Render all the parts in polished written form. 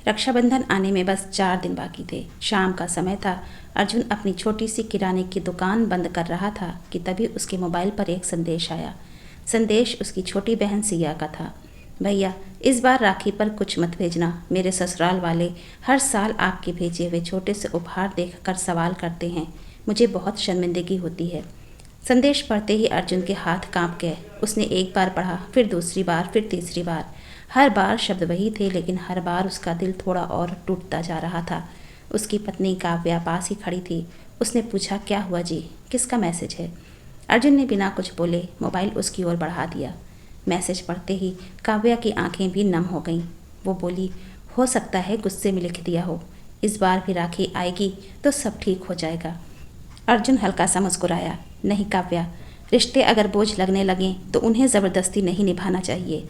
रक्षाबंधन आने में बस 4 दिन बाकी थे। शाम का समय था। अर्जुन अपनी छोटी सी किराने की दुकान बंद कर रहा था कि तभी उसके मोबाइल पर एक संदेश आया। संदेश उसकी छोटी बहन सिया का था। भैया, इस बार राखी पर कुछ मत भेजना। मेरे ससुराल वाले हर साल आपके भेजे हुए छोटे से उपहार देखकर सवाल करते हैं। मुझे बहुत शर्मिंदगी होती है। संदेश पढ़ते ही अर्जुन के हाथ कांप गए। उसने एक बार पढ़ा, फिर दूसरी बार, फिर तीसरी बार। हर बार शब्द वही थे, लेकिन हर बार उसका दिल थोड़ा और टूटता जा रहा था। उसकी पत्नी काव्या पास ही खड़ी थी। उसने पूछा, क्या हुआ जी, किसका मैसेज है? अर्जुन ने बिना कुछ बोले मोबाइल उसकी ओर बढ़ा दिया। मैसेज पढ़ते ही काव्या की आंखें भी नम हो गईं। वो बोली, हो सकता है गुस्से में लिख दिया हो। इस बार भी राखी आएगी तो सब ठीक हो जाएगा। अर्जुन हल्का सा मुस्कुराया। नहीं काव्या, रिश्ते अगर बोझ लगने लगें तो उन्हें ज़बरदस्ती नहीं निभाना चाहिए।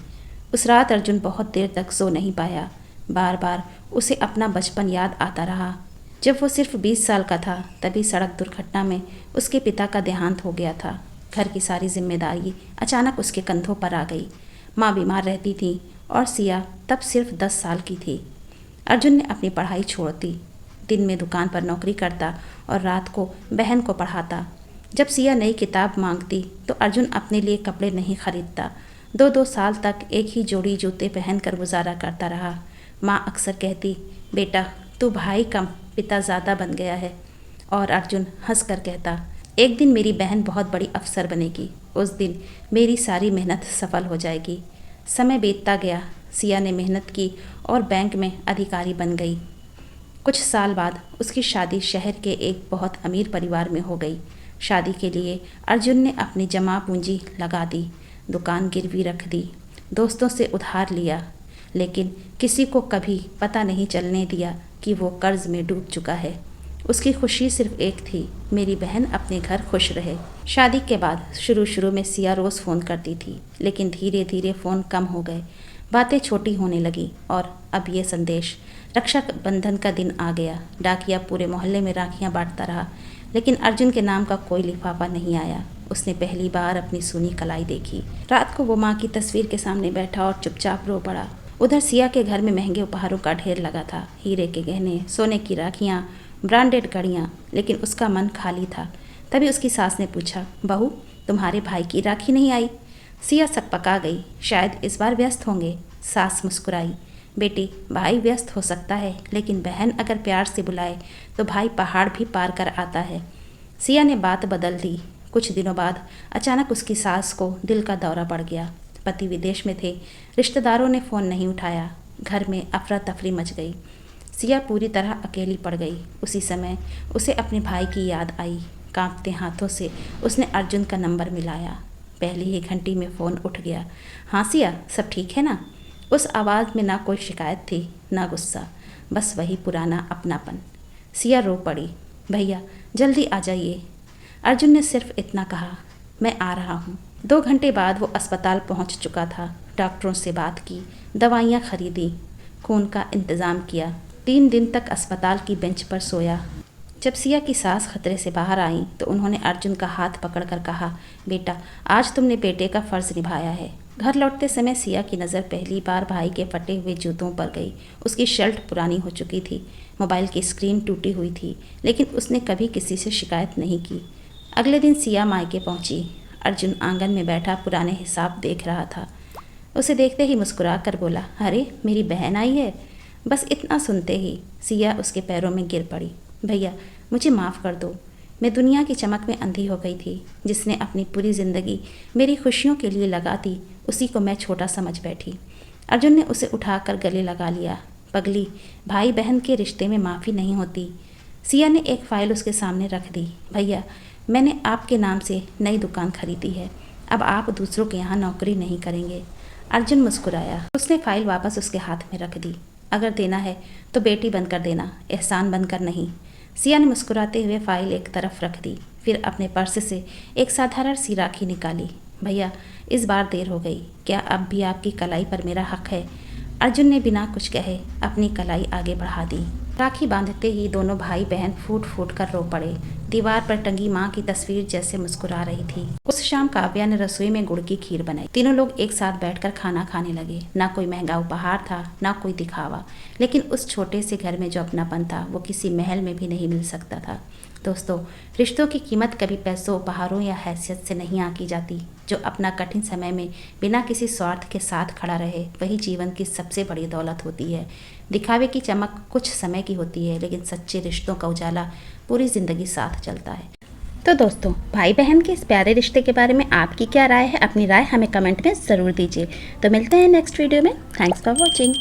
उस रात अर्जुन बहुत देर तक सो नहीं पाया। बार बार उसे अपना बचपन याद आता रहा। जब वो सिर्फ 20 साल का था, तभी सड़क दुर्घटना में उसके पिता का देहांत हो गया था। घर की सारी जिम्मेदारी अचानक उसके कंधों पर आ गई। माँ बीमार रहती थी और सिया तब सिर्फ 10 साल की थी। अर्जुन ने अपनी पढ़ाई छोड़ दी। दिन में दुकान पर नौकरी करता और रात को बहन को पढ़ाता। जब सिया नई किताब मांगती तो अर्जुन अपने लिए कपड़े नहीं खरीदता। 2-2 साल तक एक ही जोड़ी जूते पहनकर गुजारा करता रहा। माँ अक्सर कहती, बेटा तू भाई कम पिता ज़्यादा बन गया है। और अर्जुन हंस कर कहता, एक दिन मेरी बहन बहुत बड़ी अफसर बनेगी। उस दिन मेरी सारी मेहनत सफल हो जाएगी। समय बीतता गया। सिया ने मेहनत की और बैंक में अधिकारी बन गई। कुछ साल बाद उसकी शादी शहर के एक बहुत अमीर परिवार में हो गई। शादी के लिए अर्जुन ने अपनी जमा पूंजी लगा दी, दुकान गिरवी रख दी, दोस्तों से उधार लिया, लेकिन किसी को कभी पता नहीं चलने दिया कि वो कर्ज में डूब चुका है। उसकी खुशी सिर्फ एक थी, मेरी बहन अपने घर खुश रहे। शादी के बाद शुरू में सिया रोज़ फ़ोन करती थी, लेकिन धीरे धीरे फ़ोन कम हो गए। बातें छोटी होने लगी। और अब ये संदेश। रक्षाबंधन का दिन आ गया। डाकिया पूरे मोहल्ले में राखियां बांटता रहा, लेकिन अर्जुन के नाम का कोई लिफाफा नहीं आया। उसने पहली बार अपनी सूनी कलाई देखी। रात को वो माँ की तस्वीर के सामने बैठा और चुपचाप रो पड़ा। उधर सिया के घर में महंगे उपहारों का ढेर लगा था, हीरे के गहने, सोने की राखियाँ, ब्रांडेड घड़ियाँ, लेकिन उसका मन खाली था। तभी उसकी सास ने पूछा, बहू तुम्हारे भाई की राखी नहीं आई? सिया सकपका गई। शायद इस बार व्यस्त होंगे। सास मुस्कुराई, बेटी भाई व्यस्त हो सकता है, लेकिन बहन अगर प्यार से बुलाए तो भाई पहाड़ भी पार कर आता है। सिया ने बात बदल दी। कुछ दिनों बाद अचानक उसकी सास को दिल का दौरा पड़ गया। पति विदेश में थे, रिश्तेदारों ने फ़ोन नहीं उठाया। घर में अफरा तफरी मच गई। सिया पूरी तरह अकेली पड़ गई। उसी समय उसे अपने भाई की याद आई। कांपते हाथों से उसने अर्जुन का नंबर मिलाया। पहली ही घंटी में फ़ोन उठ गया। हाँ सिया, सब ठीक है ना? उस आवाज़ में ना कोई शिकायत थी, ना गुस्सा, बस वही पुराना अपनापन। सिया रो पड़ी। भैया जल्दी आ जाइए। अर्जुन ने सिर्फ इतना कहा, मैं आ रहा हूँ। 2 घंटे बाद वो अस्पताल पहुँच चुका था। डॉक्टरों से बात की, दवाइयाँ खरीदी, खून का इंतज़ाम किया। 3 दिन तक अस्पताल की बेंच पर सोया। जब सिया की सास खतरे से बाहर आई तो उन्होंने अर्जुन का हाथ पकड़कर कहा, बेटा आज तुमने बेटे का फ़र्ज़ निभाया है। घर लौटते समय सिया की नज़र पहली बार भाई के फटे हुए जूतों पर गई। उसकी शर्ट पुरानी हो चुकी थी, मोबाइल की स्क्रीन टूटी हुई थी, लेकिन उसने कभी किसी से शिकायत नहीं की। अगले दिन सिया मायके पहुंची। अर्जुन आंगन में बैठा पुराने हिसाब देख रहा था। उसे देखते ही मुस्कुरा कर बोला, अरे मेरी बहन आई है। बस इतना सुनते ही सिया उसके पैरों में गिर पड़ी। भैया मुझे माफ़ कर दो, मैं दुनिया की चमक में अंधी हो गई थी। जिसने अपनी पूरी ज़िंदगी मेरी खुशियों के लिए लगा दी, उसी को मैं छोटा समझ बैठी। अर्जुन ने उसे उठाकर गले लगा लिया। पगली, भाई बहन के रिश्ते में माफ़ी नहीं होती। सिया ने एक फ़ाइल उसके सामने रख दी। भैया मैंने आपके नाम से नई दुकान खरीदी है, अब आप दूसरों के यहाँ नौकरी नहीं करेंगे। अर्जुन मुस्कुराया। उसने फ़ाइल वापस उसके हाथ में रख दी। अगर देना है तो बेटी बनकर देना, एहसान बनकर नहीं। सिया ने मुस्कुराते हुए फ़ाइल एक तरफ रख दी, फिर अपने पर्स से एक साधारण सी राखी निकाली। भैया इस बार देर हो गई, क्या अब भी आपकी कलाई पर मेरा हक है? अर्जुन ने बिना कुछ कहे अपनी कलाई आगे बढ़ा दी। राखी बांधते ही दोनों भाई बहन फूट फूट कर रो पड़े। दीवार पर टंगी माँ की तस्वीर जैसे मुस्कुरा रही थी। उस शाम काव्या ने रसोई में गुड़ की खीर बनाई। तीनों लोग एक साथ बैठकर खाना खाने लगे। ना कोई महंगा उपहार था, ना कोई दिखावा, लेकिन उस छोटे से घर में जो अपनापन था वो किसी महल में भी नहीं मिल सकता था। दोस्तों, रिश्तों की कीमत कभी पैसों, उपहारों या हैसियत से नहीं आंकी जाती। जो अपना कठिन समय में बिना किसी स्वार्थ के साथ खड़ा रहे, वही जीवन की सबसे बड़ी दौलत होती है। दिखावे की चमक कुछ समय की होती है, लेकिन सच्चे रिश्तों का उजाला पूरी ज़िंदगी साथ चलता है। तो दोस्तों, भाई बहन के इस प्यारे रिश्ते के बारे में आपकी क्या राय है? अपनी राय हमें कमेंट में ज़रूर दीजिए। तो मिलते हैं नेक्स्ट वीडियो में। Thanks for watching.